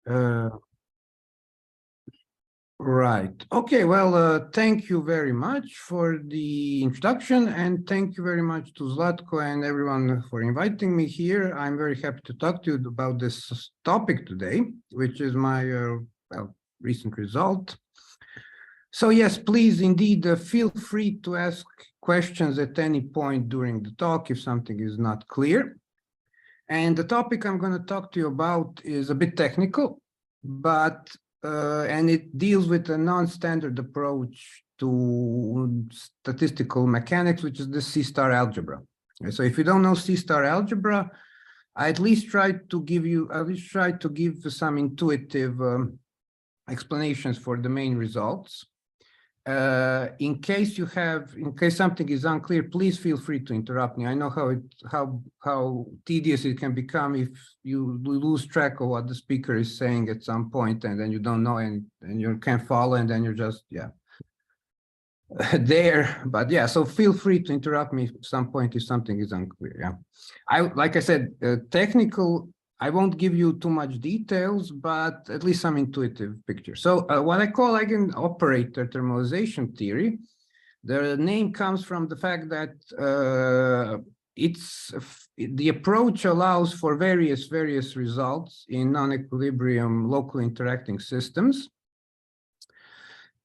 Uh, right. Okay. Well, thank you very much for the introduction, and thank you very much to Zlatko and everyone for inviting me here. I'm very happy to talk to you about this topic today, which is my well, recent result. So yes, please indeed feel free to ask questions at any point during the talk if something is not clear. And the topic I'm going to talk to you about is a bit technical, but and it deals with a non-standard approach to statistical mechanics, which is the C-star algebra. So if you don't know C-star algebra, I at least try to give some intuitive explanations for the main results. In case something is unclear, please feel free to interrupt me. I know how tedious it can become if you lose track of what the speaker is saying at some point, and then you don't know and you can't follow, and then you're just there. But yeah, so feel free to interrupt me at some point if something is unclear. Yeah, like I said, technical. I won't give you too much details, but at least some intuitive picture. So what I call eigenoperator thermalization theory, the name comes from the fact that the approach allows for various results in non-equilibrium locally interacting systems.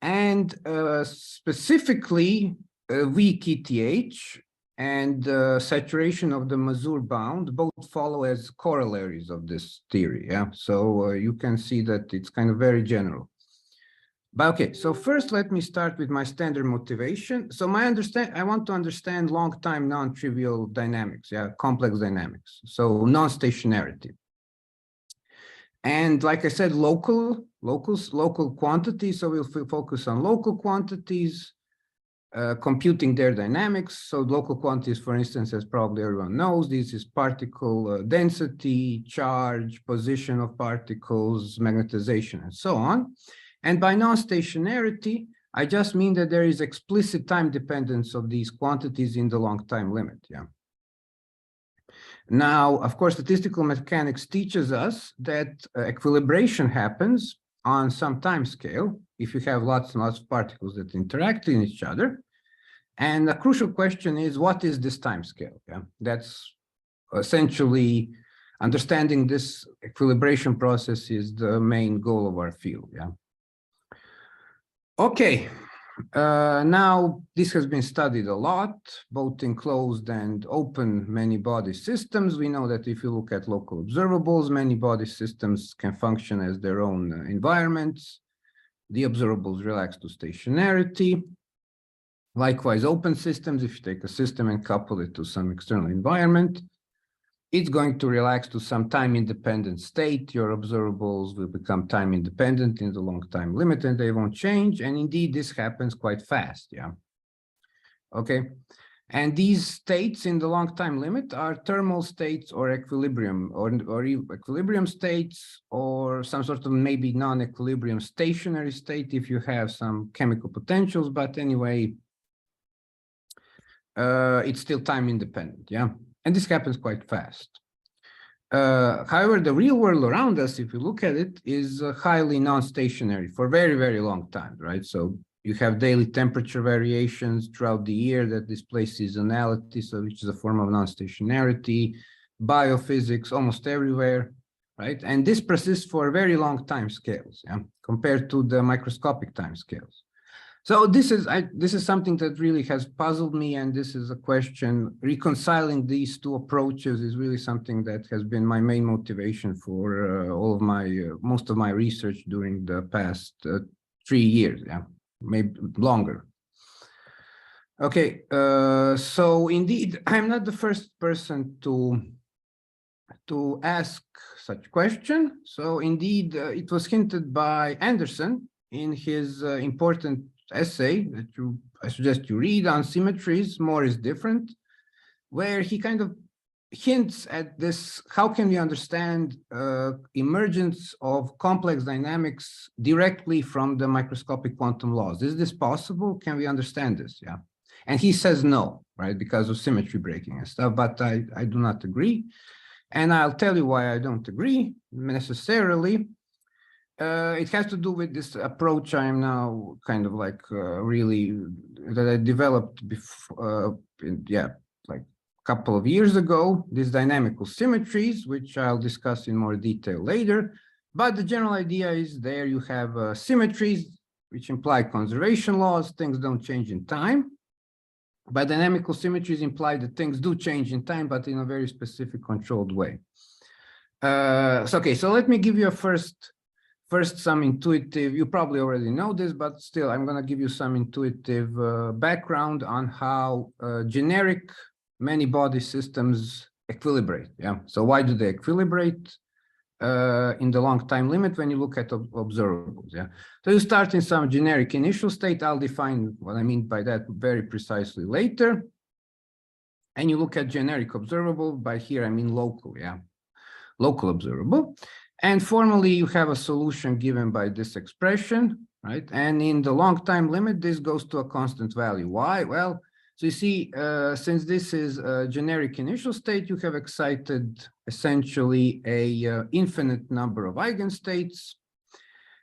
And specifically weak ETH and saturation of the Mazur bound both follow as corollaries of this theory. Yeah, so you can see that it's kind of very general. But okay, so first let me start with my standard motivation. So I want to understand long-time non-trivial dynamics, complex dynamics, so non-stationarity. And like I said, local quantities, so we'll focus on local quantities, computing their dynamics. So local quantities, for instance, as probably everyone knows, this is particle density, charge, position of particles, magnetization, and so on. And by non-stationarity, I just mean that there is explicit time dependence of these quantities in the long time limit. Yeah. Now, of course, statistical mechanics teaches us that equilibration happens on some time scale if you have lots and lots of particles that interact in each other. And the crucial question is, what is this time scale? Yeah, that's essentially understanding this equilibration process is the main goal of our field. Yeah. Okay. Now, this has been studied a lot, both in closed and open many-body systems. We know that if you look at local observables, many-body systems can function as their own environments. The observables relax to stationarity. Likewise, open systems, if you take a system and couple it to some external environment, it's going to relax to some time-independent state. Your observables will become time-independent in the long time limit, and they won't change. And indeed, this happens quite fast. Yeah. Okay. And these states in the long time limit are thermal states or equilibrium, or equilibrium states, or some sort of maybe non-equilibrium stationary state if you have some chemical potentials. But anyway, it's still time-independent. Yeah. And this happens quite fast. However, the real world around us, if you look at it, is highly non-stationary for very long time, right? So you have daily temperature variations throughout the year that display seasonality, so which is a form of non-stationarity, biophysics almost everywhere, right? And this persists for very long time scales, yeah, compared to the microscopic time scales. So this is something that really has puzzled me, and this is a question. Reconciling these two approaches is really something that has been my main motivation for all of most of my research during the past 3 years, yeah, maybe longer. Okay, so indeed, I'm not the first person to ask such question. So indeed, it was hinted by Anderson in his important essay that I suggest you read on symmetries, More is Different, where he kind of hints at this: how can we understand emergence of complex dynamics directly from the microscopic quantum laws? Is this possible? Can we understand this? Yeah. And he says no, right, because of symmetry breaking and stuff, but I do not agree. And I'll tell you why I don't agree necessarily. It has to do with this approach I'm now kind of like really that I developed before, like a couple of years ago, these dynamical symmetries, which I'll discuss in more detail later. But the general idea is there you have symmetries, which imply conservation laws, things don't change in time. But dynamical symmetries imply that things do change in time, but in a very specific controlled way. So let me give you a first some intuitive, you probably already know this, but still I'm going to give you some intuitive background on how generic many body systems equilibrate. Yeah. So why do they equilibrate in the long time limit when you look at observables? Yeah. So you start in some generic initial state. I'll define what I mean by that very precisely later. And you look at generic observable. By here I mean local. Yeah. Local observable. And formally, you have a solution given by this expression, right? And in the long time limit, this goes to a constant value. Why? Well, so you see, since this is a generic initial state, you have excited essentially a infinite number of eigenstates.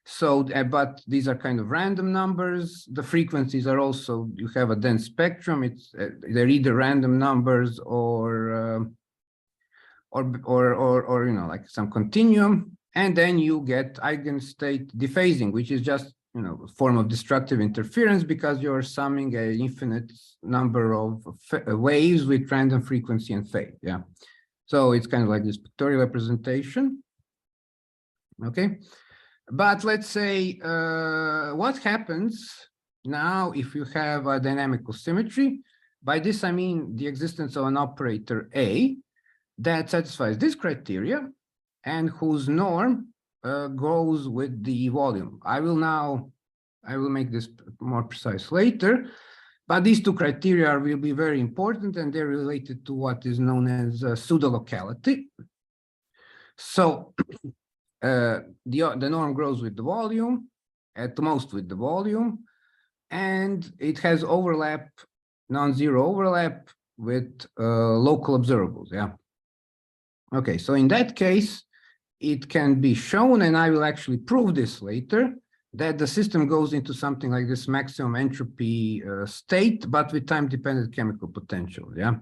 So, but these are kind of random numbers. The frequencies are also, you have a dense spectrum. It's they're either random numbers or you know, like some continuum, and then you get eigenstate dephasing, which is just, you know, a form of destructive interference because you're summing an infinite number of waves with random frequency and phase. Yeah, so it's kind of like this pictorial representation. Okay, but let's say what happens now if you have a dynamical symmetry. By this I mean the existence of an operator A that satisfies this criteria and whose norm goes with the volume. I will make this more precise later, but these two criteria will be very important and they're related to what is known as pseudo-locality. So the norm grows with the volume, at most with the volume, and it has overlap, non-zero overlap with local observables. Yeah. Okay, so in that case, it can be shown, and I will actually prove this later, that the system goes into something like this maximum entropy state, but with time-dependent chemical potential, yeah?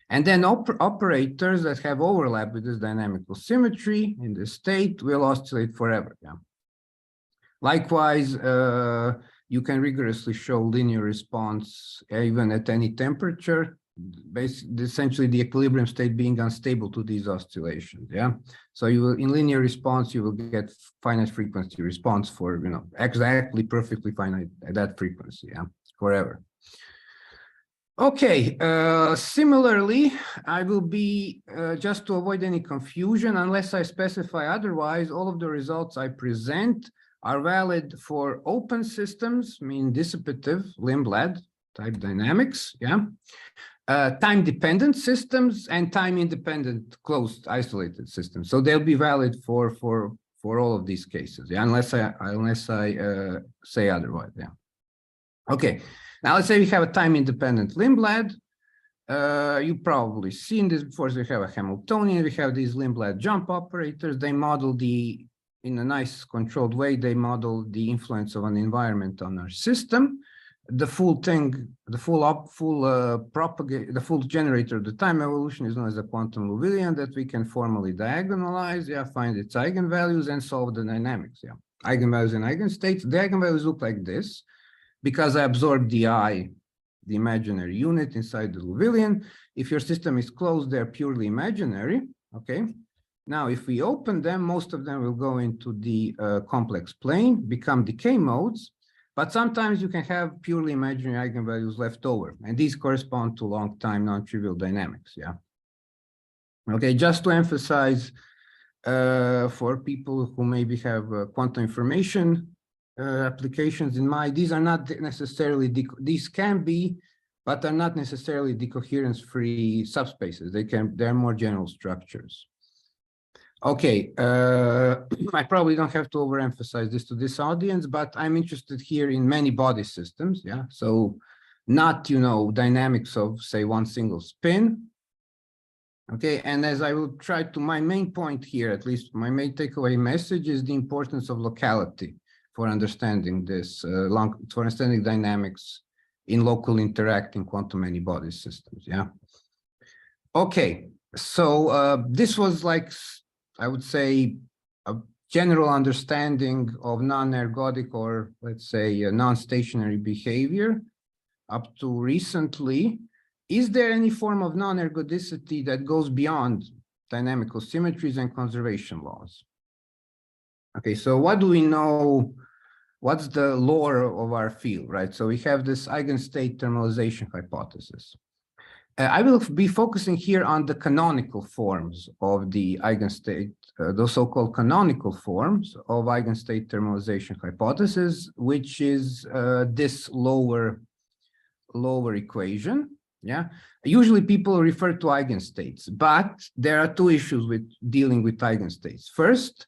And then operators that have overlap with this dynamical symmetry in this state will oscillate forever, yeah? Likewise, you can rigorously show linear response even at any temperature, essentially the equilibrium state being unstable to these oscillations. Yeah, so you will, in linear response, you will get finite frequency response for, you know, exactly perfectly finite at that frequency. Yeah, forever. Okay, similarly, I will be just to avoid any confusion, unless I specify otherwise, all of the results I present are valid for open systems, mean dissipative Lindblad type dynamics. Yeah. Time-dependent systems and time-independent closed isolated systems. So they'll be valid for all of these cases, yeah, unless I say otherwise. Yeah. Okay. Now let's say we have a time-independent Lindblad. You probably seen this before. So we have a Hamiltonian. We have these Lindblad jump operators. They model in a nice controlled way. They model the influence of an environment on our system. The full thing, the full generator of the time evolution is known as a quantum Liouvillean that we can formally diagonalize, yeah, find its eigenvalues and solve the dynamics, yeah. Eigenvalues and eigenstates. The eigenvalues look like this because I absorb the imaginary unit inside the Liouvillean. If your system is closed, they're purely imaginary, okay? Now, if we open them, most of them will go into the complex plane, become decay modes. But sometimes you can have purely imaginary eigenvalues left over, and these correspond to long-time non-trivial dynamics, yeah? Okay, just to emphasize for people who maybe have quantum information applications in mind, these are not necessarily, these can be, but are not necessarily decoherence-free subspaces. They're more general structures. Okay, I probably don't have to overemphasize this to this audience, but I'm interested here in many body systems, yeah? So not, you know, dynamics of, say, one single spin, Okay, and as I will try to, my main point here, at least my main takeaway message is the importance of locality for understanding this, for understanding dynamics in local interacting quantum many-body systems, yeah? Okay, so this was like, I would say, a general understanding of non-ergodic or let's say non-stationary behavior up to recently. Is there any form of non-ergodicity that goes beyond dynamical symmetries and conservation laws? Okay, so what do we know? What's the lore of our field, right? So we have this eigenstate thermalization hypothesis. I will be focusing here on the canonical forms of the eigenstate, those so-called canonical forms of eigenstate thermalization hypothesis, which is this lower equation. Yeah, usually people refer to eigenstates, but there are two issues with dealing with eigenstates. First,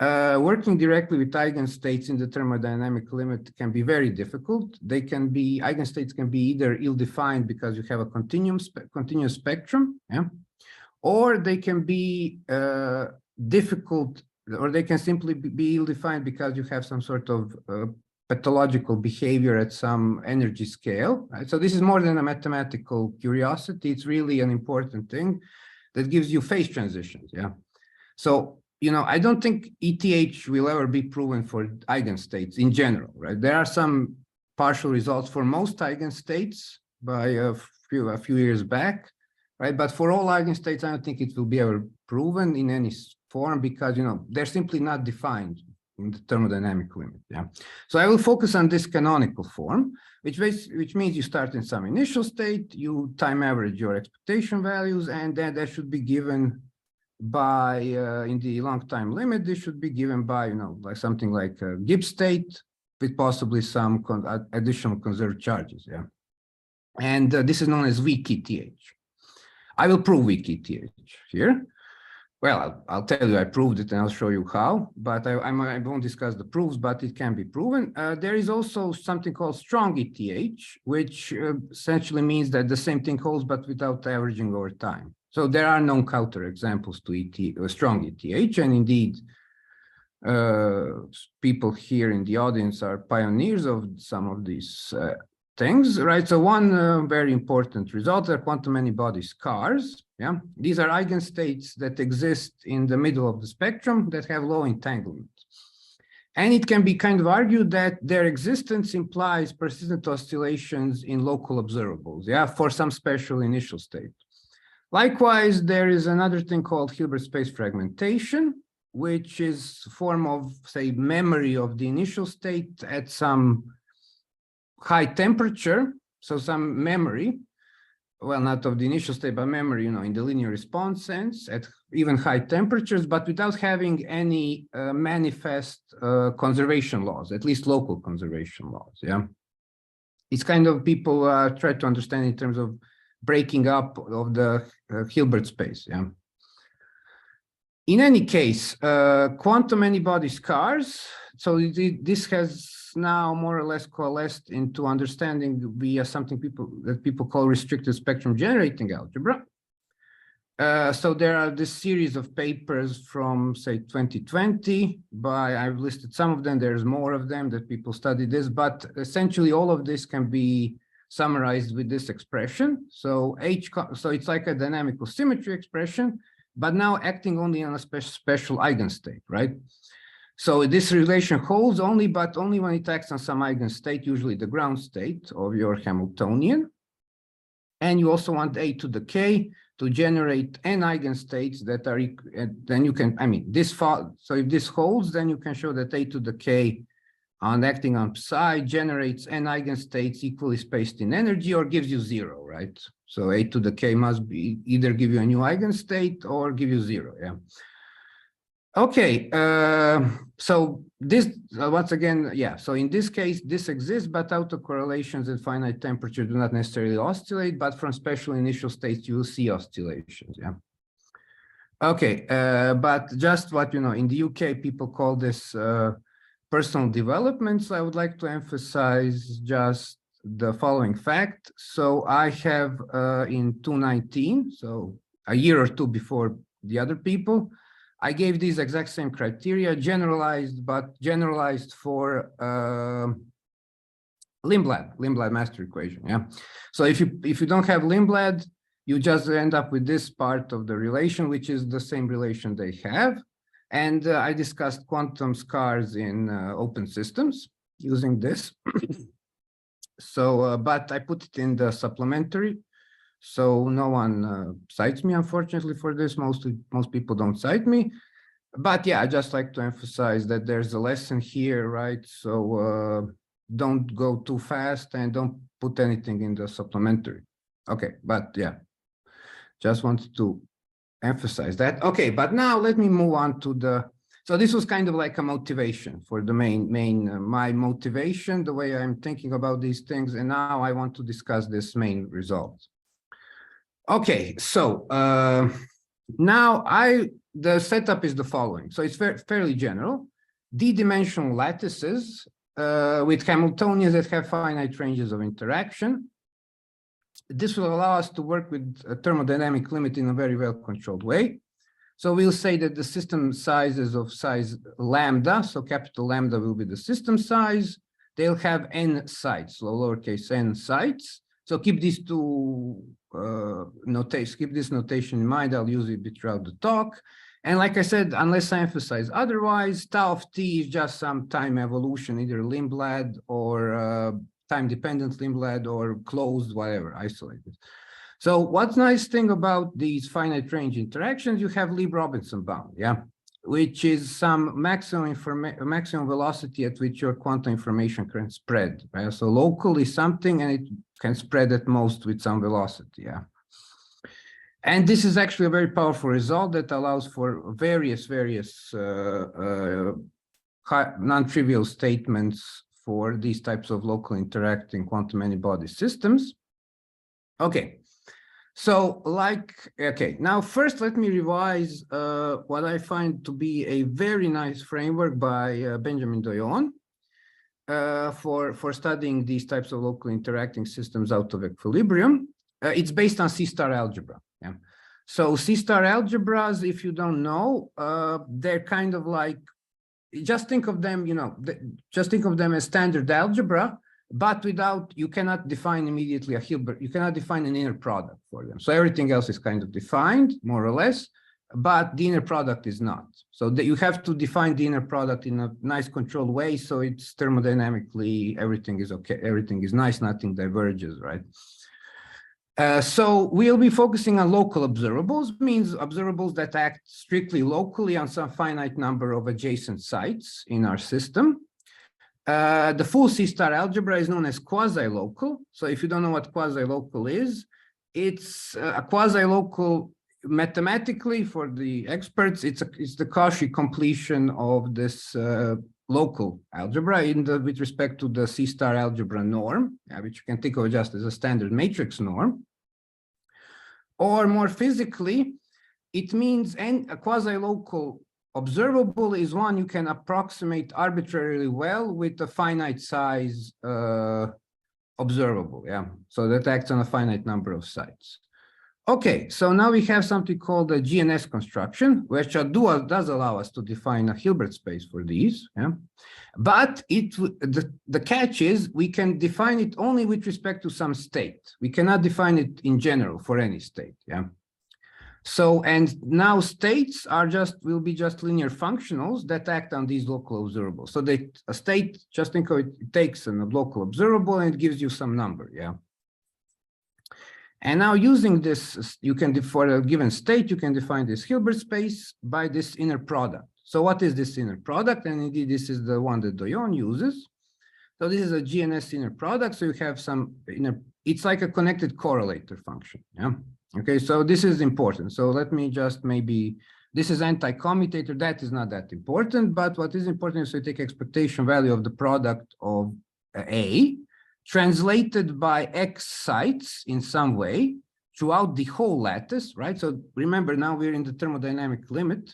working directly with eigenstates in the thermodynamic limit can be very difficult. Eigenstates can be either ill-defined because you have a continuous spectrum, yeah, or they can be difficult, or they can simply be ill-defined because you have some sort of pathological behavior at some energy scale, right? So this is more than a mathematical curiosity. It's really an important thing that gives you phase transitions, yeah? So, you know, I don't think ETH will ever be proven for eigenstates in general, right? There are some partial results for most eigenstates by a few years back, right? But for all eigenstates, I don't think it will be ever proven in any form because, you know, they're simply not defined in the thermodynamic limit, yeah? So I will focus on this canonical form, which means you start in some initial state, you time average your expectation values, and then that should be given by, in the long time limit, this should be given by, you know, like something like a Gibbs state with possibly some additional conserved charges, yeah? And this is known as weak ETH. I will prove weak ETH here. Well, I'll tell you I proved it and I'll show you how, but I won't discuss the proofs, but it can be proven. There is also something called strong ETH, which essentially means that the same thing holds, but without averaging over time. So there are no counterexamples to strong ETH, and indeed, people here in the audience are pioneers of some of these things, right? So one very important result are quantum many-body scars. Yeah, these are eigenstates that exist in the middle of the spectrum that have low entanglement. And it can be kind of argued that their existence implies persistent oscillations in local observables, yeah, for some special initial state. Likewise, there is another thing called Hilbert space fragmentation, which is a form of, say, memory of the initial state at some high temperature, so some memory, well, not of the initial state, but memory, you know, in the linear response sense at even high temperatures, but without having any manifest conservation laws, at least local conservation laws, yeah? It's kind of people try to understand in terms of breaking up of the Hilbert space, yeah? In any case, quantum many-body scars, so this has now more or less coalesced into understanding via something that people call restricted spectrum generating algebra. So there are this series of papers from, say, 2020 I've listed some of them, there's more of them that people study this, but essentially all of this can be summarized with this expression. So it's like a dynamical symmetry expression, but now acting only on a special eigenstate, right? So this relation holds but only when it acts on some eigenstate, usually the ground state of your Hamiltonian. And you also want a to the k to generate n eigenstates that are, then you can, so if this holds, then you can show that a to the k on acting on psi generates n eigenstates equally spaced in energy or gives you zero, right? So a to the k must be either give you a new eigenstate or give you zero, yeah. Okay, so this, once again, yeah, so in this case, this exists, but autocorrelations at finite temperature do not necessarily oscillate, but from special initial states, you will see oscillations, yeah. Okay, but just what, you know, in the UK, people call this personal developments. I would like to emphasize just the following fact. So I have in 2019, so a year or two before the other people. I gave these exact same criteria, generalized, but generalized for Lindblad master equation. Yeah. So if you don't have Lindblad, you just end up with this part of the relation, which is the same relation they have. And I discussed quantum scars in open systems using this. So, but I put it in the supplementary. So no one cites me, unfortunately, for this. Most people don't cite me. But yeah, I just like to emphasize that there's a lesson here, right? So don't go too fast and don't put anything in the supplementary. Okay, but yeah, just wanted to emphasize that. Okay, but now let me move on to the, so this was kind of like a motivation for the my motivation, the way I'm thinking about these things. And now I want to discuss this main result. Okay, so now the setup is the following. So it's fairly general. D-dimensional lattices with Hamiltonians that have finite ranges of interaction. This will allow us to work with a thermodynamic limit in a very well-controlled way. So we'll say that the system sizes of size lambda, so capital lambda will be the system size. They'll have n sites, so lowercase n sites. So keep these two keep this notation in mind. I'll use it throughout the talk. And like I said, unless I emphasize otherwise, tau of t is just some time evolution, either Lindblad or time-dependent Lindblad or closed, whatever, isolated. So what's nice thing about these finite range interactions, you have Lieb-Robinson bound, yeah, which is some maximum velocity at which your quantum information can spread. Right? So local is something and it can spread at most with some velocity, yeah. And this is actually a very powerful result that allows for various non-trivial statements for these types of local interacting quantum many-body systems. Okay. So okay, now first let me revise what I find to be a very nice framework by Benjamin Doyon for studying these types of local interacting systems out of equilibrium. It's based on C-star algebra. Yeah. So C-star algebras, if you don't know, they're kind of like, just think of them, just think of them as standard algebra, but you cannot define immediately a Hilbert, you cannot define an inner product for them. So everything else is kind of defined, more or less, but the inner product is not. So that you have to define the inner product in a nice controlled way, so it's thermodynamically, everything is okay, everything is nice, nothing diverges, right? So we'll be focusing on local observables, means observables that act strictly locally on some finite number of adjacent sites in our system. The full C-star algebra is known as quasi-local. So if you don't know what quasi-local is, it's a quasi-local mathematically for the experts. It's the Cauchy completion of this local algebra with respect to the C-star algebra norm, which you can think of just as a standard matrix norm. Or more physically, it means a quasi-local observable is one you can approximate arbitrarily well with a finite size observable, yeah. So that acts on a finite number of sites. Okay, so now we have something called a GNS construction, which does allow us to define a Hilbert space for these, yeah. But the catch is we can define it only with respect to some state. We cannot define it in general for any state, yeah. So, and now states will be just linear functionals that act on these local observables. So a state, just think of it, it takes a local observable and it gives you some number, yeah. And now using this, you can, for a given state, you can define this Hilbert space by this inner product. So what is this inner product? And indeed, this is the one that Doyon uses. So this is a GNS inner product. So you have some it's like a connected correlator function, yeah. Okay, so this is important. So let me just this is anti-commutator. That is not that important, but what is important is to take expectation value of the product of A, translated by X sites in some way throughout the whole lattice, right? So remember, now we're in the thermodynamic limit.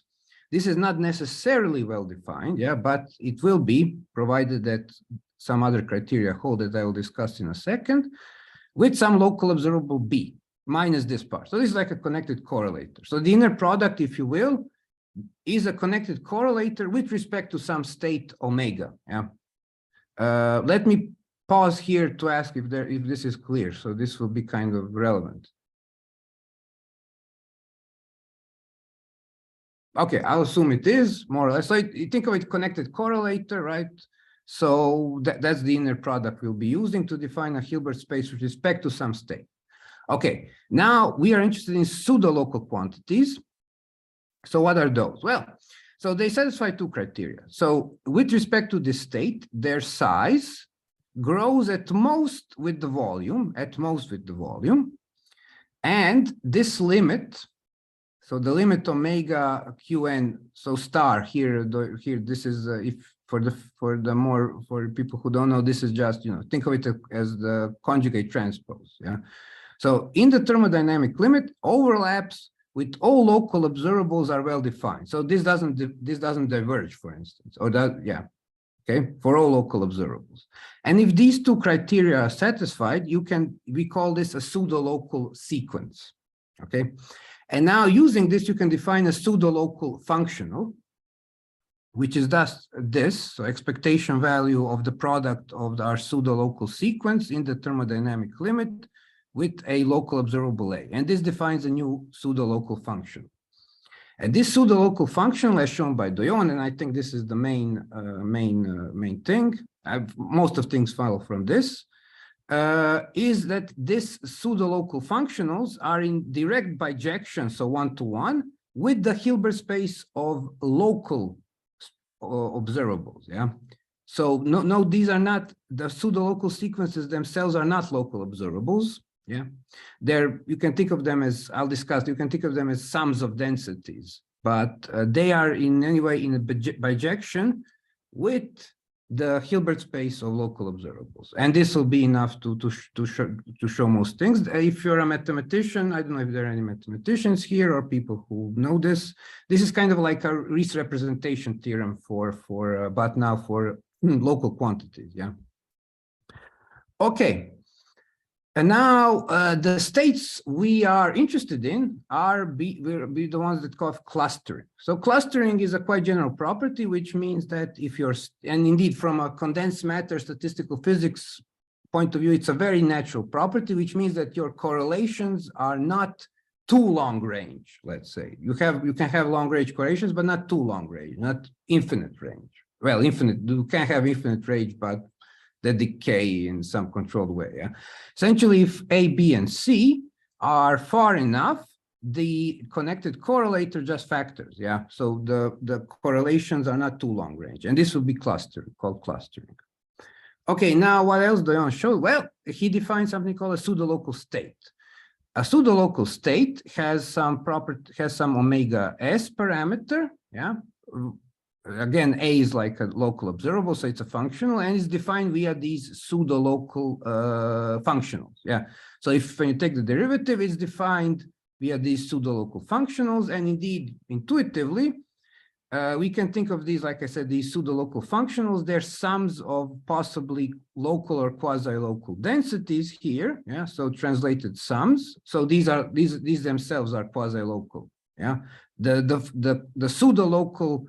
This is not necessarily well defined, yeah, but it will be, provided that some other criteria hold that I will discuss in a second, with some local observable B. minus this part. So this is like a connected correlator. So the inner product, if you will, is a connected correlator with respect to some state omega. Yeah. Let me pause here to ask if this is clear. So this will be kind of relevant. Okay, I'll assume it is more or less. So you think of it connected correlator, right? So that's the inner product we'll be using to define a Hilbert space with respect to some state. Okay, now we are interested in pseudo-local quantities. So what are those? Well, so they satisfy two criteria. So with respect to this state, their size grows at most with the volume, and this limit, so the limit omega qn, so star here, this is if for people who don't know, this is just, think of it as the conjugate transpose. Yeah. So in the thermodynamic limit, overlaps with all local observables are well defined. So this doesn't diverge, for instance, or that, yeah. Okay, for all local observables. And if these two criteria are satisfied, we call this a pseudo-local sequence. Okay. And now using this, you can define a pseudo-local functional, which is thus this, so expectation value of the product of our pseudo-local sequence in the thermodynamic limit with a local observable A. And this defines a new pseudo-local function. And this pseudo-local function, as shown by Doyon, and I think this is the main thing, most of things follow from this, is that this pseudo-local functionals are in direct bijection, so one-to-one, with the Hilbert space of local observables. Yeah. So no, these are not, the pseudo-local sequences themselves are not local observables. Yeah, you can think of them as, I'll discuss, you can think of them as sums of densities, but they are in any way in a bijection with the Hilbert space of local observables. And this will be enough to show most things. If you're a mathematician, I don't know if there are any mathematicians here or people who know this. This is kind of like a Riesz representation theorem but now for local quantities. Yeah. Okay. And now the states we are interested in will be the ones that call clustering. So clustering is a quite general property, which means that if you're, and indeed from a condensed matter statistical physics point of view, it's a very natural property, which means that your correlations are not too long range, let's say. You can have long range correlations, but not too long range, not infinite range. Well, you can have infinite range, but the decay in some controlled way. Yeah? Essentially, if A, B, and C are far enough, the connected correlator just factors. Yeah, so the correlations are not too long range, and this will be called clustering. Okay, now what else Doyon showed? Well, he defined something called a pseudo-local state. A pseudo-local state has some omega s parameter. Yeah. Again, A is like a local observable, so it's a functional, and it's defined via these pseudo-local functionals. Yeah. So when you take the derivative, it's defined via these pseudo-local functionals, and indeed, intuitively, we can think of these, like I said, these pseudo-local functionals. They're sums of possibly local or quasi-local densities here. Yeah. So translated sums. So these themselves are quasi-local. Yeah. The pseudo-local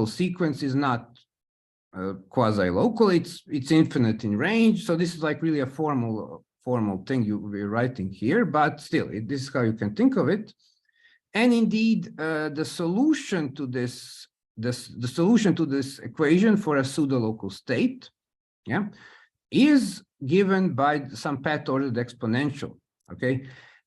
sequence is not quasi-local, it's infinite in range. So this is like really a formal thing we're writing here, but still, this is how you can think of it. And indeed, the solution to this equation for a pseudo-local state, yeah, is given by some path-ordered exponential. Okay.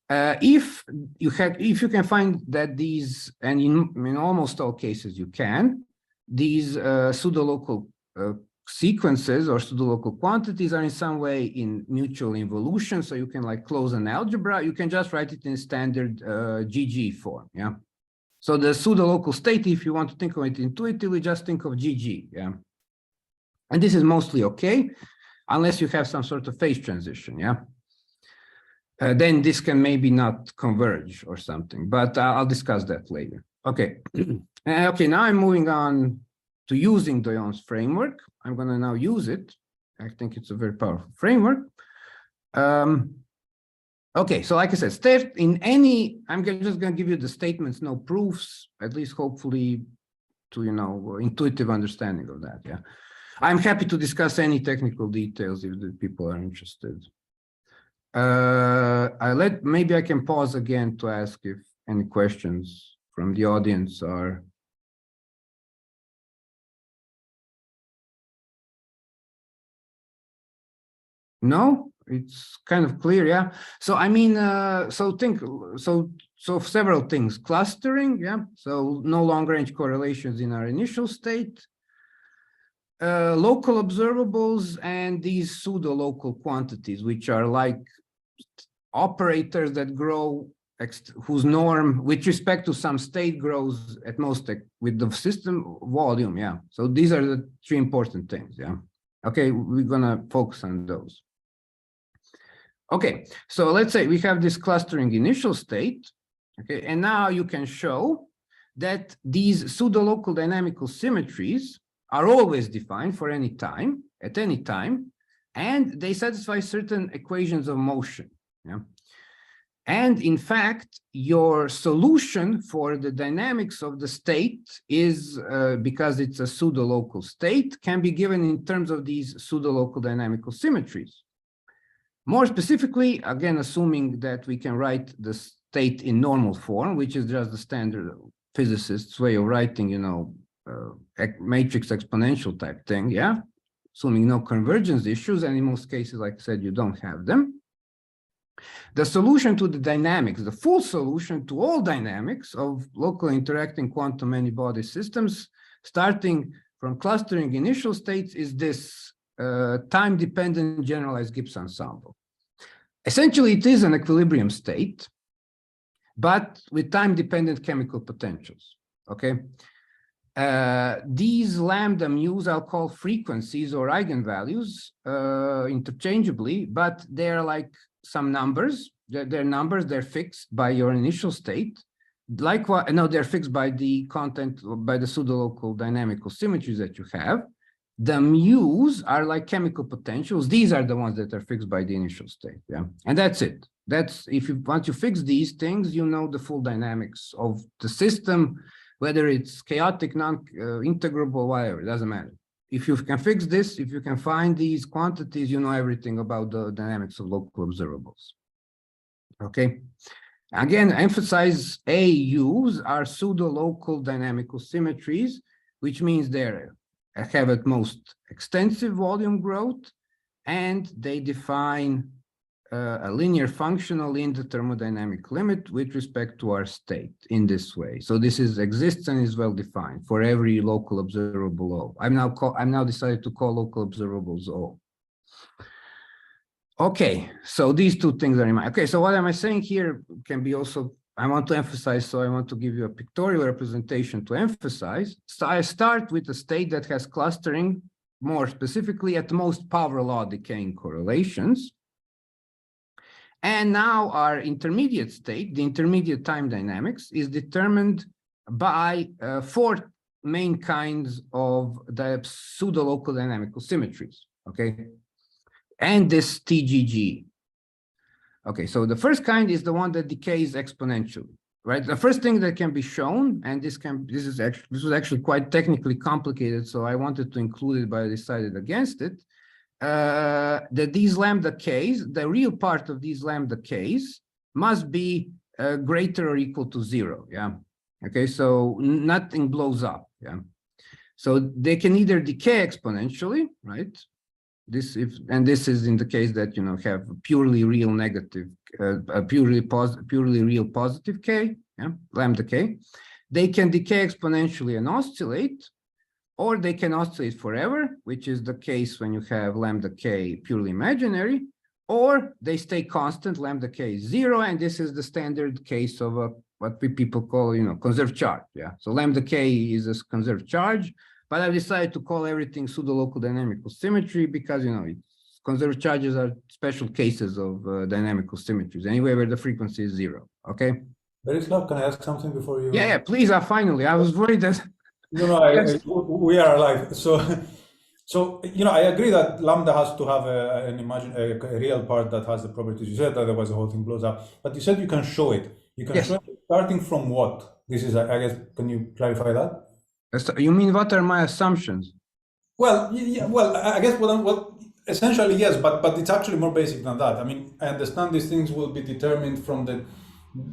If you can find that these, and in almost all cases you can, these pseudo-local sequences or pseudo-local quantities are in some way in mutual involution, so you can like close an algebra, you can just write it in standard GG form. Yeah. So the pseudo-local state, if you want to think of it intuitively, just think of GG. Yeah. And this is mostly okay, unless you have some sort of phase transition. Yeah. Then this can maybe not converge or something, but I'll discuss that later. Okay. Okay, now I'm moving on to using Doyon's framework. I'm going to now use it. I think it's a very powerful framework. Okay, so like I said, state in any, just going to give you the statements, no proofs, at least hopefully to, intuitive understanding of that, yeah. I'm happy to discuss any technical details if the people are interested. Maybe I can pause again to ask if any questions from the audience are. No, it's kind of clear, yeah. So I mean, so several things. Clustering, yeah. So no long-range correlations in our initial state. Local observables and these pseudo-local quantities, which are like operators that grow, whose norm with respect to some state grows at most with the system volume, yeah. So these are the three important things, yeah. Okay, we're gonna focus on those. Okay, so let's say we have this clustering initial state, okay, and now you can show that these pseudo-local dynamical symmetries are always defined for any time, at any time, and they satisfy certain equations of motion, yeah. And in fact, your solution for the dynamics of the state is, because it's a pseudo-local state, can be given in terms of these pseudo-local dynamical symmetries. More specifically, again, assuming that we can write the state in normal form, which is just the standard physicist's way of writing, matrix exponential type thing, yeah? Assuming no convergence issues, and in most cases, like I said, you don't have them. The solution to the dynamics, the full solution to all dynamics of local interacting quantum many-body systems, starting from clustering initial states, is this time-dependent generalized Gibbs ensemble. Essentially, it is an equilibrium state, but with time-dependent chemical potentials, okay? These lambda mu's I'll call frequencies or eigenvalues interchangeably, but they're like some numbers. They're numbers, they're fixed by your initial state. Likewise, no, they're fixed by the content, by the pseudo-local dynamical symmetries that you have. The mu's are like chemical potentials. These are the ones that are fixed by the initial state, yeah? And that's it. That's, once you fix these things, you know the full dynamics of the system, whether it's chaotic, non-integrable, whatever, it doesn't matter. If you can fix this, if you can find these quantities, you know everything about the dynamics of local observables. Okay. Again, emphasize AUs are pseudo-local dynamical symmetries, which means they're have at most extensive volume growth, and they define a linear functional in the thermodynamic limit with respect to our state in this way. So this exists and is well defined for every local observable O. I'm now decided to call local observables O. Okay, so these two things are in mind. Okay, so what am I saying here can be also, I want to emphasize, so I want to give you a pictorial representation to emphasize. So I start with a state that has clustering, more specifically at most power law decaying correlations. And now our intermediate state, the intermediate time dynamics, is determined by four main kinds of the pseudo-local dynamical symmetries, okay? And this TGG. Okay, so the first kind is the one that decays exponentially, right? The first thing that can be shown, and this was actually quite technically complicated, so I wanted to include it, but I decided against it. That these lambda k's, the real part of these lambda k's, must be greater or equal to 0. Yeah. Okay. So nothing blows up. Yeah. So they can either decay exponentially, right? This is in the case that have purely real negative, purely real positive k. Yeah. Lambda k. They can decay exponentially and oscillate. Or they can oscillate forever, which is the case when you have lambda k purely imaginary, or they stay constant, lambda k is 0, and this is the standard case of what people call, conserved charge. Yeah, so lambda k is a conserved charge, but I've decided to call everything pseudo-local dynamical symmetry because conserved charges are special cases of dynamical symmetries, anyway, where the frequency is 0. Okay. Berislav, can I ask something before you? Yeah, please. Finally, I was worried that. No, we are alive. So So, I agree that lambda has to have a real part that has the properties you said, otherwise the whole thing blows up. But you said you can show it. You can Yes. show it starting from what? This is, I guess, can you clarify that? You mean what are my assumptions? Well, I guess essentially yes, but it's actually more basic than that. I mean, I understand these things will be determined from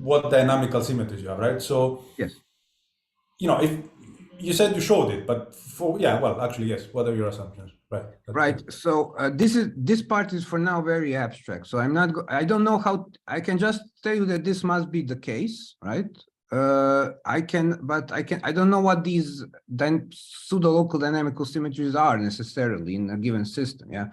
what dynamical symmetries you have, right? So, Yes. if you said you showed it, but actually yes. What are your assumptions? Right. Right. So this part is for now very abstract. So I don't know how. I can just tell you that this must be the case, right? I don't know what these pseudo-local dynamical symmetries are necessarily in a given system. Yeah.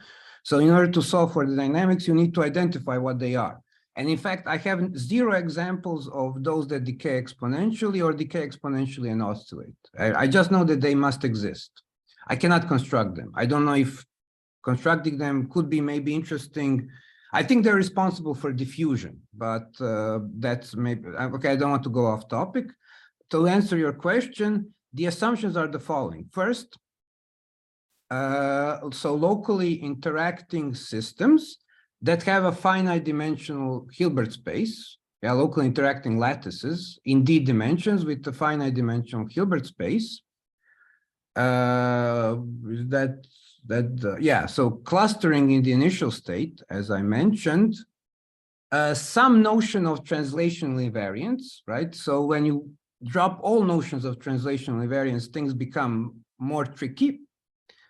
So in order to solve for the dynamics, you need to identify what they are. And in fact, I have 0 examples of those that decay exponentially or decay exponentially and oscillate. I just know that they must exist. I cannot construct them. I don't know if constructing them could be maybe interesting. I think they're responsible for diffusion, but that's maybe, okay, I don't want to go off topic. To answer your question, the assumptions are the following. First, so locally interacting systems that have a finite dimensional Hilbert space, locally interacting lattices in D dimensions with the finite dimensional Hilbert space. So clustering in the initial state, as I mentioned, some notion of translational invariance, right? So when you drop all notions of translational invariance, things become more tricky.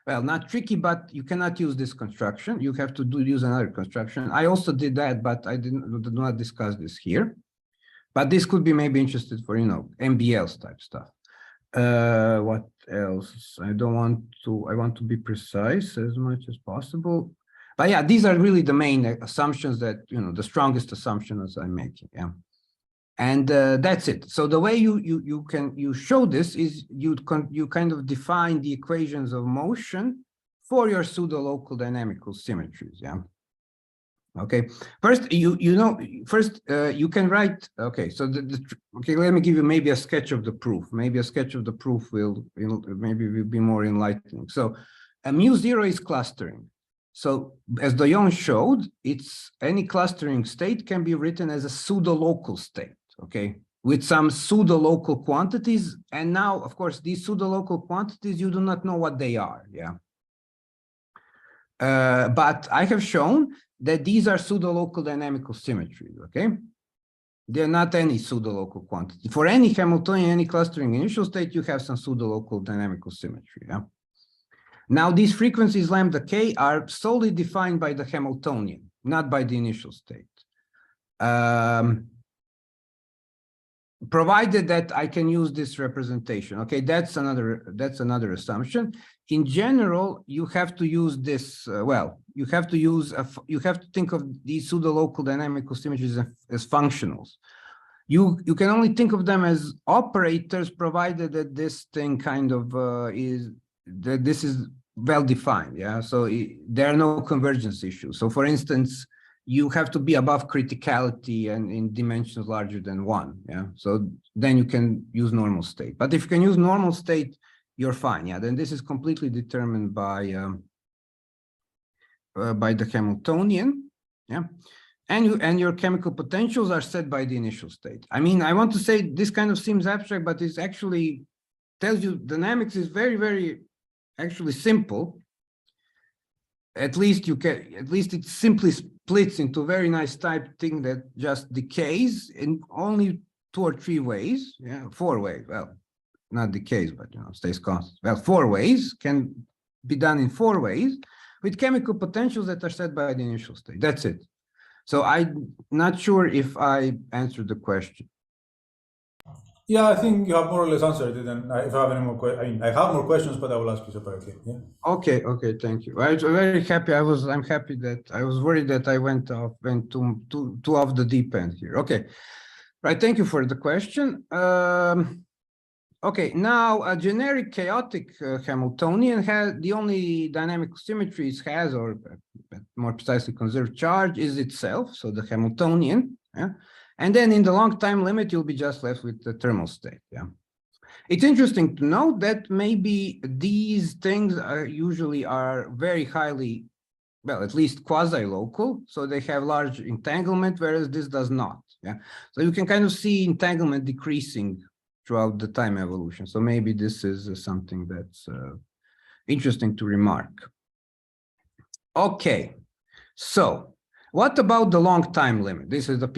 Well, not tricky, but you cannot use this construction. You have to use another construction. I also did that, but I did not discuss this here. But this could be maybe interested for, MBLs type stuff. What else? I want to be precise as much as possible. But yeah, these are really the main assumptions that, the strongest assumptions I'm making. Yeah. And that's it. So the way you show this is you kind of define the equations of motion for your pseudo-local dynamical symmetries. Yeah. Okay. First, you can write. Okay. So okay. Let me give you maybe a sketch of the proof. Maybe a sketch of the proof will be more enlightening. So, mu0 is clustering. So as Doyon showed, any clustering state can be written as a pseudo-local state. Okay, with some pseudo-local quantities. And now, of course, these pseudo-local quantities, you do not know what they are. Yeah. But I have shown that these are pseudo-local dynamical symmetries. Okay. They're not any pseudo-local quantity. For any Hamiltonian, any clustering initial state, you have some pseudo-local dynamical symmetry. Yeah. Now, these frequencies lambda k are solely defined by the Hamiltonian, not by the initial state. Provided that I can use this representation. Okay, that's another assumption. In general, you have to use this. You have to think of these pseudo-local dynamical symmetries as functionals. You can only think of them as operators, provided that this thing kind of this is well defined. Yeah, so there are no convergence issues. So, for instance, you have to be above criticality and in dimensions larger than 1. Yeah, so then you can use normal state. But if you can use normal state, you're fine. Yeah, then this is completely determined by the Hamiltonian. Yeah, and your chemical potentials are set by the initial state. I mean, I want to say this kind of seems abstract, but it actually tells you dynamics is very, very actually simple. At least it simply splits into a very nice type thing that just decays in only 2 or 3 ways. Yeah, 4 ways. Well, not decays, but stays constant. Well, 4 ways can be done in 4 ways with chemical potentials that are set by the initial state. That's it. So I'm not sure if I answered the question. Yeah, I think you have more or less answered it. And if I have any more questions, I have more questions, but I will ask you separately. Yeah. Okay. Thank you. I'm very happy. I'm happy that I was worried that I went too off the deep end here. Okay. Right. Thank you for the question. Okay. Now, a generic chaotic Hamiltonian has the only dynamic symmetries has, or more precisely, conserved charge is itself. So the Hamiltonian. Yeah. And then in the long time limit, you'll be just left with the thermal state. Yeah. It's interesting to note that maybe these things are very highly, well, at least quasi-local, so they have large entanglement, whereas this does not. Yeah, so you can kind of see entanglement decreasing throughout the time evolution. So maybe this is something that's interesting to remark. Okay, so what about the long time limit? This is what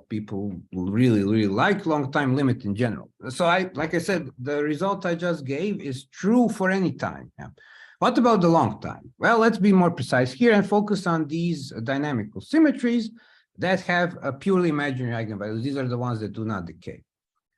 people really like, long time limit in general. So like I said, the result I just gave is true for any time. Yeah. What about the long time? Well, let's be more precise here and focus on these dynamical symmetries that have a purely imaginary eigenvalues. These are the ones that do not decay.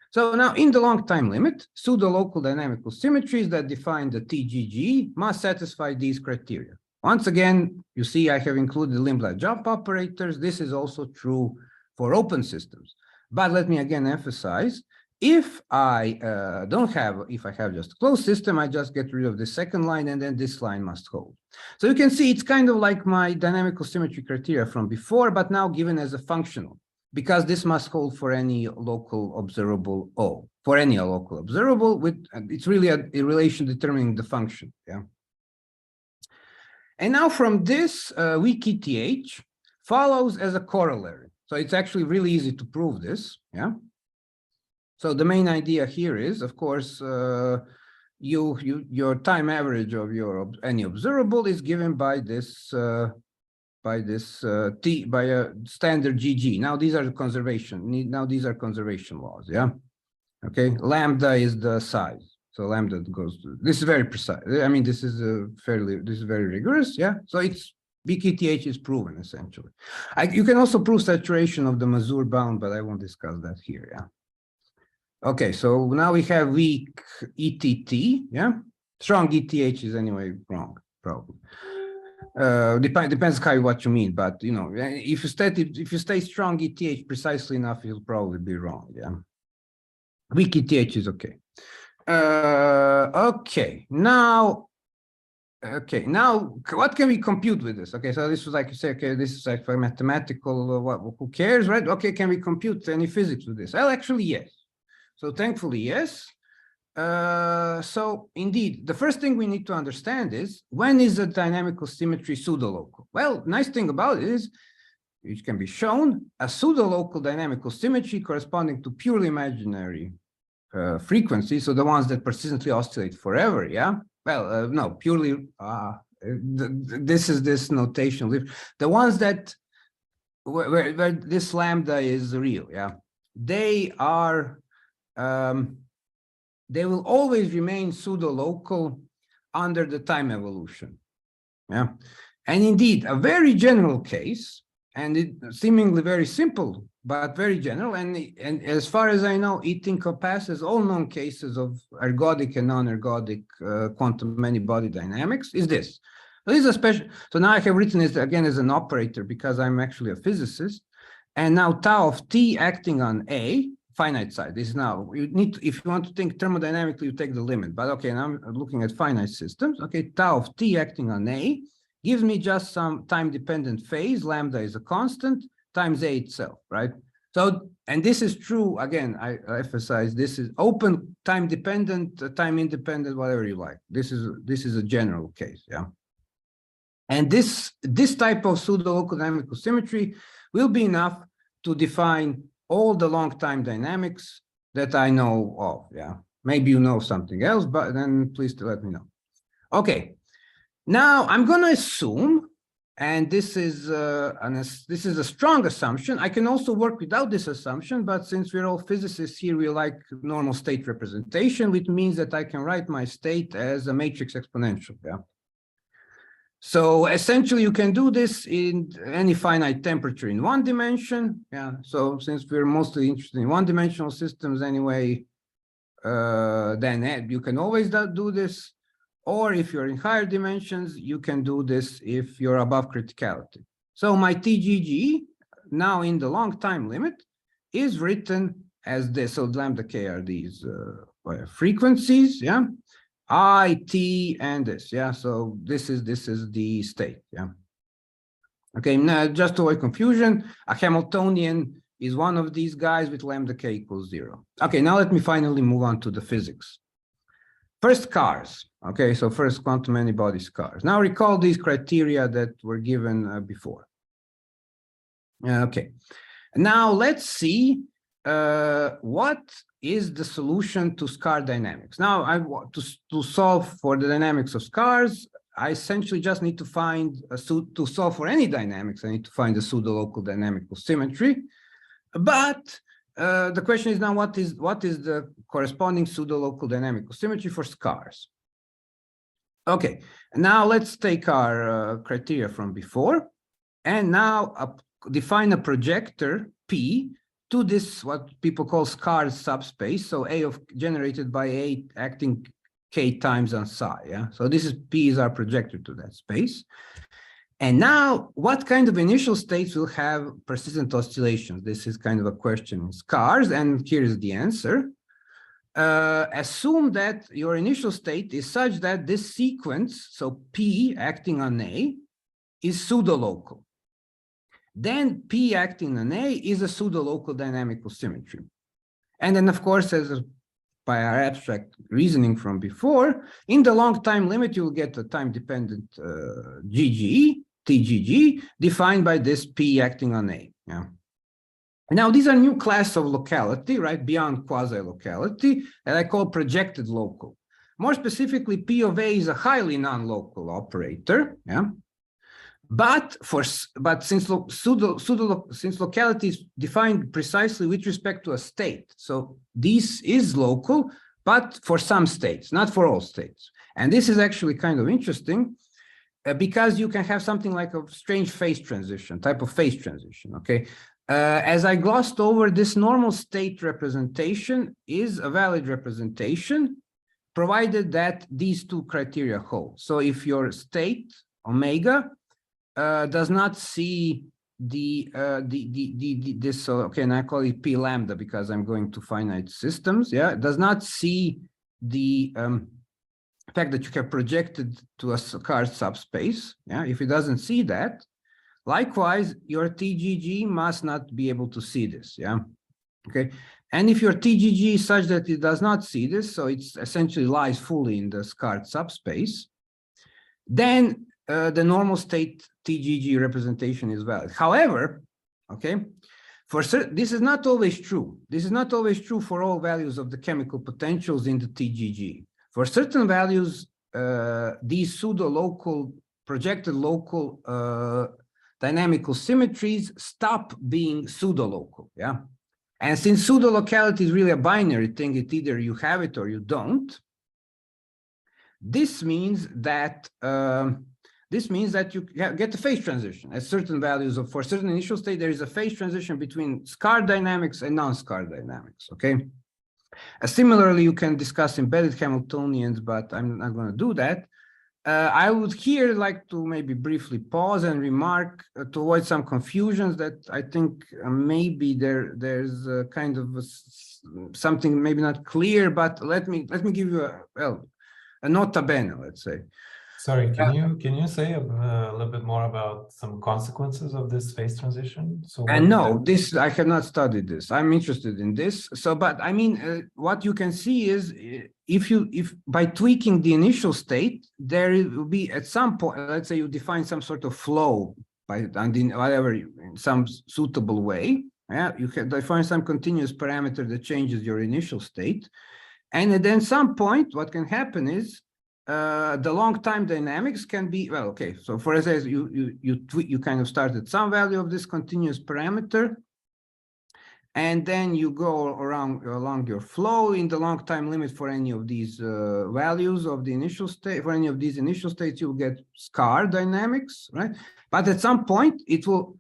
So now in the long time limit, pseudo-local dynamical symmetries that define the TGG must satisfy these criteria. Once again, you see I have included Lindblad jump operators. This is also true for open systems. But let me again emphasize, if I have just a closed system, I just get rid of the second line and then this line must hold. So you can see it's kind of like my dynamical symmetry criteria from before, but now given as a functional, because this must hold for any local observable O, for any local observable with, it's really a relation determining the function, yeah. And now from this, weak ETH follows as a corollary. So it's actually really easy to prove this, yeah. So the main idea here is, of course, your time average of any observable is given by a standard GG. Now these are conservation laws, yeah. Okay, lambda is the size, so lambda goes to, this is very precise. I mean, this is very rigorous, yeah. So it's weak ETH is proven essentially. You can also prove saturation of the Mazur bound, but I won't discuss that here, yeah. Okay, so now we have weak ETT, yeah? Strong ETH is anyway wrong, probably. Depends what you mean, but you know, if you stay strong ETH precisely enough, you'll probably be wrong, yeah? Weak ETH is okay. Okay, now what can we compute with this? Okay, so this was like you say, okay, this is like for mathematical, who cares, right? Okay, can we compute any physics with this? Well, actually, yes. So thankfully, yes. So indeed, the first thing we need to understand is, when is a dynamical symmetry pseudolocal? Well, nice thing about it is, which can be shown, a pseudolocal dynamical symmetry corresponding to purely imaginary frequencies, so the ones that persistently oscillate forever, yeah? Well, no, purely, this is this notation, the ones that, where this lambda is real, yeah? They are, they will always remain pseudo-local under the time evolution, yeah? And indeed, a very general case, and it seemingly very simple, but very general, and as far as I know, it encompasses all known cases of ergodic and non-ergodic quantum many-body dynamics, is this. So this is a special, so now I have written this again as an operator because I'm actually a physicist, and now tau of t acting on A, finite side. This is now, you need to, if you want to think thermodynamically, you take the limit, but okay, now I'm looking at finite systems. Okay, tau of t acting on A gives me just some time-dependent phase, lambda is a constant, times A itself, right? So, and this is true, again, I emphasize, this is open, time-dependent, time-independent, whatever you like. This is a general case, yeah? And this type of pseudo-local dynamical symmetry will be enough to define all the long-time dynamics that I know of, yeah? Maybe you know something else, but then please let me know. Okay, now I'm going to assume, and this is a strong assumption. I can also work without this assumption, but since we're all physicists here, we like normal state representation, which means that I can write my state as a matrix exponential, yeah? So essentially, you can do this in any finite temperature in one dimension. Yeah. So since we're mostly interested in one-dimensional systems anyway, then you can always do this. Or if you're in higher dimensions, you can do this if you're above criticality. So my TGG now in the long time limit is written as this. So lambda k are these frequencies. Yeah. I, T, and this, yeah. So this is the state, yeah. Okay, now just to avoid confusion, a Hamiltonian is one of these guys with lambda k equals 0. Okay, now let me finally move on to the physics. First, cars. Okay, so first quantum antibodies, cars. Now recall these criteria that were given before. Okay, now let's see what is the solution to scar dynamics. Now I want to solve for the dynamics of scars. I essentially just need to find to solve for any dynamics. I need to find a pseudo-local dynamical symmetry. But the question is now, what is the corresponding pseudo-local dynamical symmetry for scars? Okay, now let's take our criteria from before, and now define a projector P to this what people call scars subspace. So A of generated by A acting K times on psi. Yeah. So this is P is our projector to that space. And now, what kind of initial states will have persistent oscillations? This is kind of a question in scars, and here is the answer. Assume that your initial state is such that this sequence, so P acting on A, is pseudo-local. Then P acting on A is a pseudo-local dynamical symmetry. And then, of course, by our abstract reasoning from before, in the long time limit, you will get a time-dependent GGE, TGG, defined by this P acting on A. Yeah. Now, these are new class of locality, right, beyond quasi-locality, that I call projected local. More specifically, P of A is a highly non-local operator. Yeah. But since locality is defined precisely with respect to a state, so this is local, but for some states, not for all states. And this is actually kind of interesting because you can have something like a strange phase transition, type of phase transition, okay? As I glossed over, this normal state representation is a valid representation, provided that these two criteria hold. So if your state, omega, does not see this, so okay, and I call it P lambda because I'm going to finite systems, yeah, does not see the fact that you have projected to a scar subspace, yeah, if it doesn't see that, likewise, your TGG must not be able to see this, yeah, okay, and if your TGG is such that it does not see this, so it essentially lies fully in the scarred subspace, then the normal state TGG representation is valid. However, okay, this is not always true. This is not always true for all values of the chemical potentials in the TGG. For certain values, these pseudo-local, projected local dynamical symmetries stop being pseudo-local, yeah? And since pseudo-locality is really a binary thing, it either you have it or you don't, this means that you get a phase transition at certain values of, for certain initial state, there is a phase transition between scar dynamics and non-scar dynamics, okay? Similarly, you can discuss embedded Hamiltonians, but I'm not going to do that. I would here like to maybe briefly pause and remark to avoid some confusions that I think maybe there's a kind of something maybe not clear, but let me give you a nota bene, let's say. Sorry, can you say a little bit more about some consequences of this phase transition? So and no, this I have not studied this. I'm interested in this. So, but I mean, what you can see is if by tweaking the initial state, there will be at some point, let's say you define some sort of flow by whatever in some suitable way. Yeah, you can define some continuous parameter that changes your initial state, and at then some point, what can happen is the long time dynamics can be, well, okay, so for instance, you kind of start at some value of this continuous parameter, and then you go along your flow in the long time limit for any of these values of the initial state. For any of these initial states, you'll get scar dynamics, right? But at some point, it will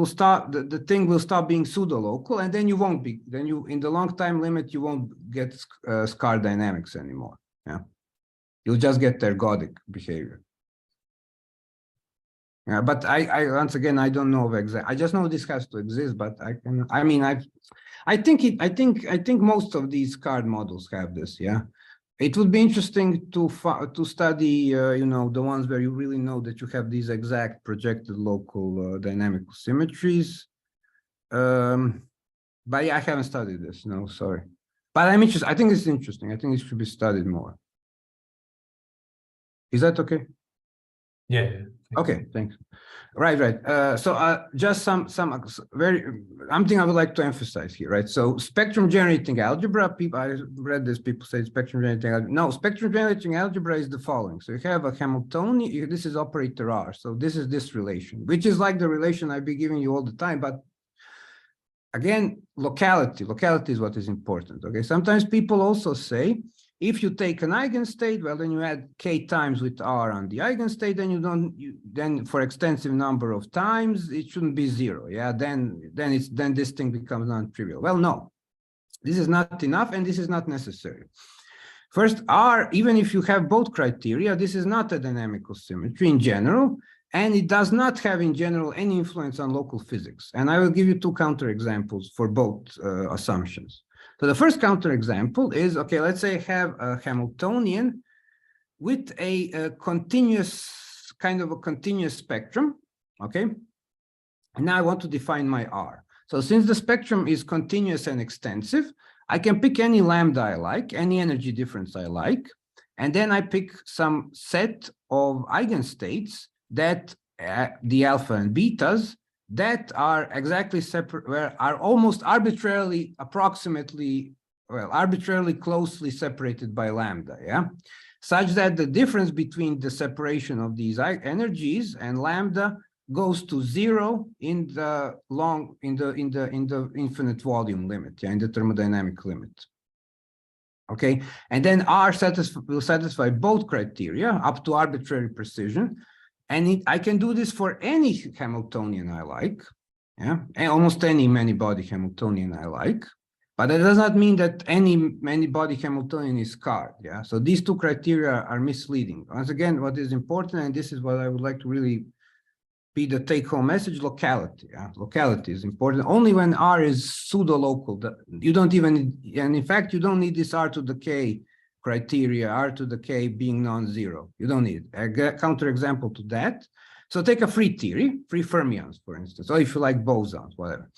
start, the thing will stop being pseudo-local, and then you won't be, then you, in the long time limit, you won't get scar dynamics anymore. Yeah, you'll just get ergodic behavior. Yeah, but I once again, I don't know of exact, I just know this has to exist, but I think most of these card models have this. Yeah, It would be interesting to study, you know, the ones where you really know that you have these exact projected local dynamical symmetries. But yeah, I haven't studied this. No, sorry. But I'm interested. I think it's interesting. I think it should be studied more. Is that okay? Yeah. Okay, thanks. Right. Just some very something I would like to emphasize here, right? So spectrum generating algebra, people, I read this, people say spectrum generating algebra. No, spectrum generating algebra is the following. So you have a Hamiltonian, this is operator R. So this is this relation, which is like the relation I've been giving you all the time, but again, locality is what is important. Okay, sometimes people also say, if you take an eigenstate, well, then you add k times with R on the eigenstate, then then for extensive number of times, it shouldn't be zero. Yeah, then this thing becomes non-trivial. Well, no, this is not enough, and this is not necessary. First, R, even if you have both criteria, this is not a dynamical symmetry in general, and it does not have in general any influence on local physics. And I will give you two counterexamples for both assumptions. So the first counterexample is, okay, let's say I have a Hamiltonian with a continuous, kind of a continuous spectrum, okay? And now I want to define my R. So since the spectrum is continuous and extensive, I can pick any lambda I like, any energy difference I like, and then I pick some set of eigenstates that the alpha and betas that are exactly separate, where are almost arbitrarily, approximately, well, arbitrarily closely separated by lambda, yeah? Such that the difference between the separation of these energies and lambda goes to zero in the infinite volume limit, yeah, in the thermodynamic limit. Okay, and then R will satisfy both criteria up to arbitrary precision. And I can do this for any Hamiltonian I like, yeah, and almost any many-body Hamiltonian I like. But that does not mean that any many-body Hamiltonian is scarred, yeah. So these two criteria are misleading. Once again, what is important, and this is what I would like to really be the take-home message: locality. Yeah? Locality is important. Only when R is pseudo-local, you don't even, and in fact, you don't need this R to the K criteria, R to the K being non-zero. You don't need a counterexample to that. So take a free theory, free fermions, for instance, or if you like bosons, whatever.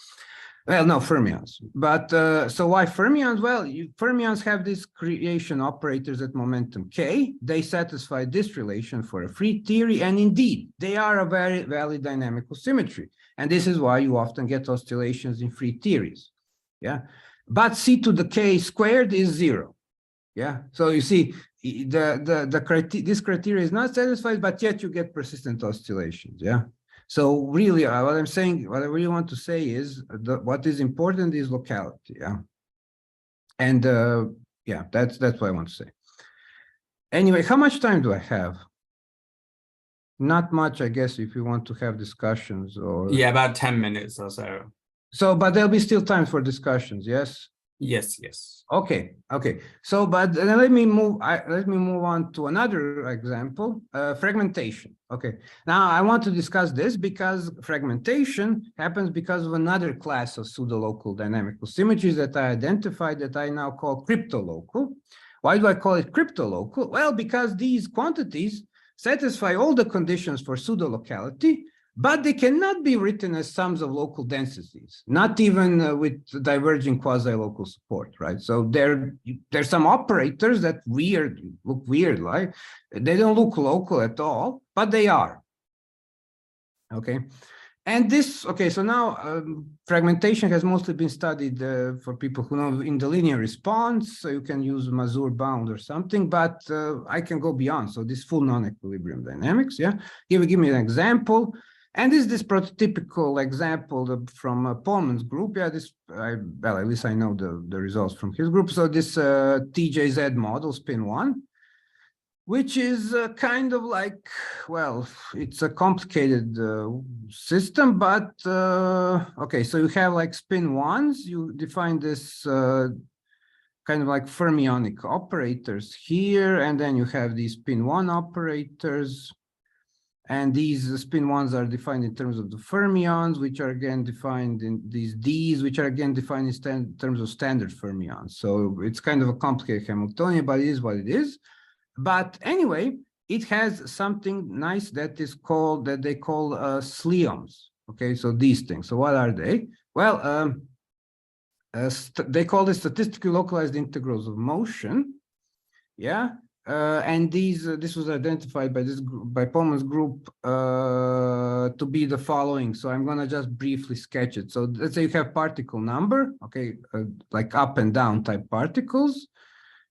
Well, no, fermions. But so why fermions? Well, fermions have these creation operators at momentum K. They satisfy this relation for a free theory. And indeed, they are a very valid dynamical symmetry. And this is why you often get oscillations in free theories. Yeah. But C to the K squared is zero. Yeah. So you see, this criteria is not satisfied, but yet you get persistent oscillations. Yeah. So really, what I'm saying, what I really want to say is what is important is locality. Yeah. And yeah, that's what I want to say. Anyway, how much time do I have? Not much, I guess, if you want to have discussions or. Yeah, about 10 minutes or so. So, but there'll be still time for discussions. Yes. Yes. Okay. So, but let me move on to another example, fragmentation. Okay. Now I want to discuss this because fragmentation happens because of another class of pseudo-local dynamical symmetries that I identified that I now call cryptolocal. Why do I call it cryptolocal? Well, because these quantities satisfy all the conditions for pseudo-locality, but they cannot be written as sums of local densities, not even with diverging quasi-local support, right? So there's some operators that look weird, like they don't look local at all, but they are. Okay, and this, okay, so now fragmentation has mostly been studied for people who know in the linear response, so you can use Mazur bound or something, but I can go beyond. So this full non-equilibrium dynamics, yeah. Give me an example. And this prototypical example from Polman's group, yeah, well, at least I know the results from his group. So this TJZ model, spin 1, which is kind of like, well, it's a complicated system, but okay, so you have like spin 1s, you define this kind of like fermionic operators here, and then you have these spin 1 operators. And these spin 1s are defined in terms of the fermions, which are again defined in these Ds, which are again defined in terms of standard fermions. So it's kind of a complicated Hamiltonian, but it is what it is. But anyway, it has something nice that is called, that they call sliums. Okay, so these things. So what are they? Well, they call it statistically localized integrals of motion. Yeah. And this was identified by by Pullman's group to be the following. So I'm gonna just briefly sketch it. So let's say you have particle number, okay, like up and down type particles.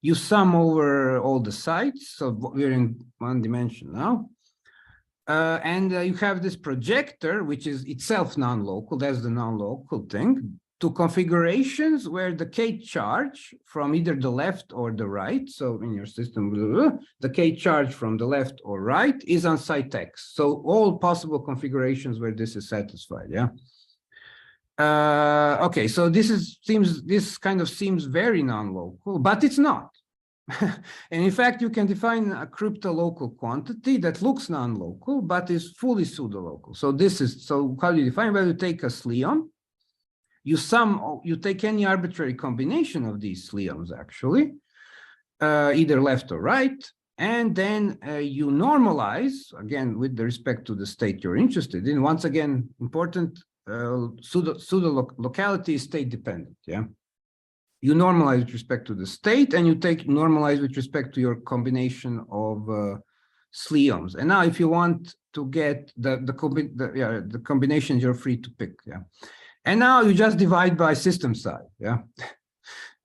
You sum over all the sites. So we're in one dimension now. And you have this projector, which is itself non-local. That's the non-local thing. To configurations where the K charge from either the left or the right, so in your system, the K charge from the left or right is on site X. So all possible configurations where this is satisfied, yeah. Okay, so this kind of seems very non-local, but it's not. And in fact, you can define a cryptolocal quantity that looks non-local, but is fully pseudo-local. So how do you define? Well, you take a slium. You take any arbitrary combination of these sliums, actually, either left or right, and then you normalize, again, with respect to the state you're interested in. Once again, important, pseudo-locality is state-dependent, yeah? You normalize with respect to the state, and you normalize with respect to your combination of sliums. And now, if you want to get the combinations, you're free to pick, yeah? And now you just divide by system size, yeah?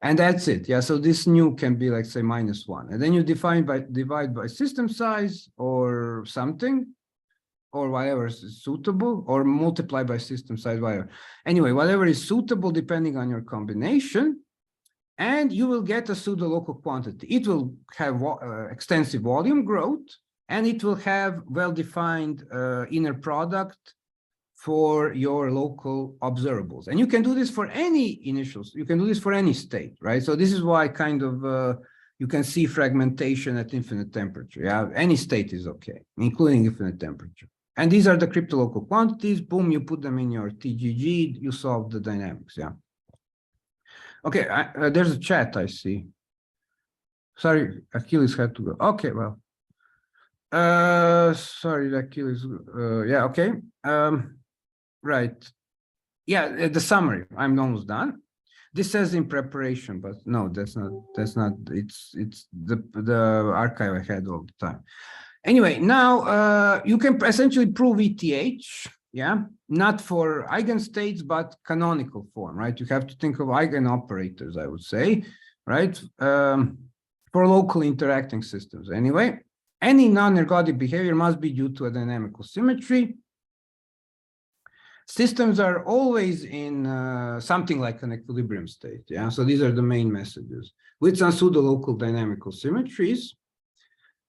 And that's it, yeah? So this nu can be like, say, -1. And then you divide by system size or something, or whatever is suitable, or multiply by system size, whatever. Anyway, whatever is suitable depending on your combination, and you will get a pseudo-local quantity. It will have extensive volume growth, and it will have well-defined inner product for your local observables. And you can do this for any initials. You can do this for any state, right? So this is why kind of you can see fragmentation at infinite temperature. Yeah, any state is okay, including infinite temperature. And these are the cryptolocal quantities. Boom, you put them in your TGG, you solve the dynamics, yeah. Okay, there's a chat, I see. Sorry, Achilles had to go. Okay, well. Sorry, Achilles, yeah, okay. Right. Yeah, the summary, I'm almost done. This says in preparation, but no, that's not, it's the archive I had all the time. Anyway, now you can essentially prove ETH, yeah, not for eigenstates, but canonical form, right? You have to think of eigenoperators, I would say, right? For local interacting systems. Anyway, any non-ergodic behavior must be due to a dynamical symmetry. Systems are always in something like an equilibrium state, yeah? So these are the main messages. With some pseudo-local dynamical symmetries.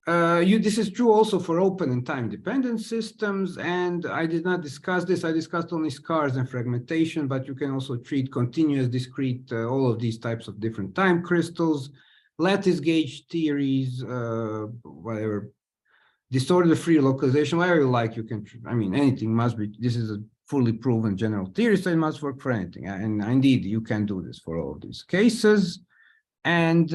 This is true also for open and time-dependent systems, and I did not discuss this. I discussed only scars and fragmentation, but you can also treat continuous, discrete, all of these types of different time crystals, lattice gauge theories, whatever, disorder-free localization, whatever you like, you can, I mean, anything must be, this is a fully proven general theory, so it must work for anything. And indeed, you can do this for all of these cases. And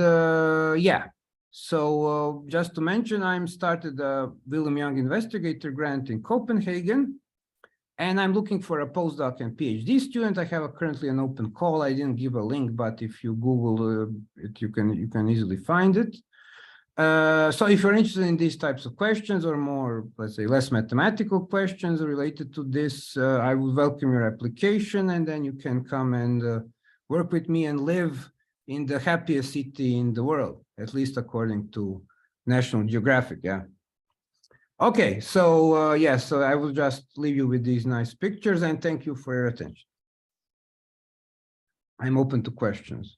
yeah, so just to mention, I'm started a William Young Investigator Grant in Copenhagen, and I'm looking for a postdoc and PhD student. I have currently an open call. I didn't give a link, but if you Google it, you can easily find it. So if you're interested in these types of questions or more, let's say, less mathematical questions related to this, I would welcome your application, and then you can come and work with me and live in the happiest city in the world, at least according to National Geographic, yeah. Okay, so yes, so I will just leave you with these nice pictures, and thank you for your attention. I'm open to questions.